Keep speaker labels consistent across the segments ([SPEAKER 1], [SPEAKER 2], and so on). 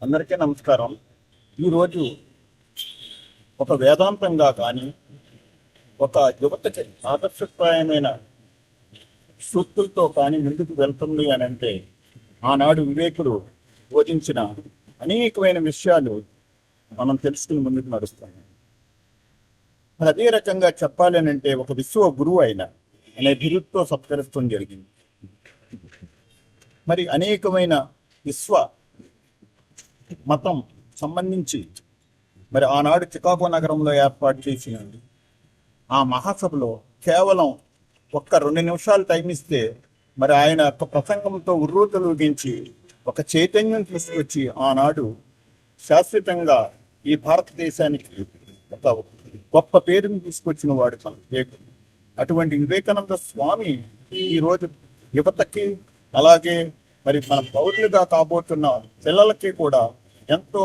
[SPEAKER 1] అందరికీ నమస్కారం. ఈరోజు ఒక వేదాంతంగా కానీ ఒక యువతకి ఆదర్శప్రాయమైన సూక్తులతో కానీ ముందుకు వెళ్తుంది అని అంటే ఆనాడు వివేకుడు బోధించిన అనేకమైన విషయాలు మనం తెలుసుకుని ముందుకు నడుస్తాం. అదే రకంగా చెప్పాలి అని అంటే ఒక విశ్వ గురువు అయిన అనే బిరుదుతో సత్కరిస్తూ జరిగింది. మరి అనేకమైన విశ్వ మతం సంబంధించి మరి ఆనాడు చికాగో నగరంలో ఏర్పాటు చేసిన ఆ మహాసభలో కేవలం ఒక్క 2 నిమిషాలు టైం ఇస్తే మరి ఆయన యొక్క ప్రసంగంతో ఉర్రూతలూగించి ఒక చైతన్యం తీసుకొచ్చి ఆనాడు శాశ్వతంగా ఈ భారతదేశానికి ఒక గొప్ప పేరుని తీసుకొచ్చిన వాడు మన వివేకుడు. అటువంటి వివేకానంద స్వామి ఈరోజు యువతకి అలాగే మరి మన పౌరులుగా కాబోతున్న పిల్లలకి కూడా ఎంతో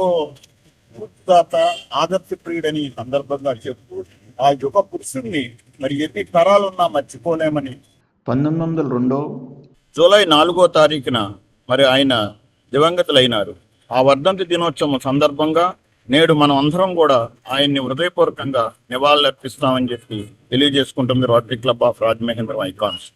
[SPEAKER 1] ఉత్సాహ ఆదర్శప్రియుడని సందర్భంగా చెప్తూ ఆ యుగ పురుషుణ్ణి మరి ఎన్ని తరాలున్నా మర్చిపోలేమని
[SPEAKER 2] 1902
[SPEAKER 1] జూలై 4వ తారీఖున మరి ఆయన దివంగతులైనారు. ఆ వర్ధంతి దినోత్సవం సందర్భంగా నేడు మనం అందరం కూడా ఆయన్ని హృదయపూర్వకంగా నివాళులర్పిస్తామని చెప్పి తెలియజేసుకుంటుంది rotary club of Rajamahendram icons.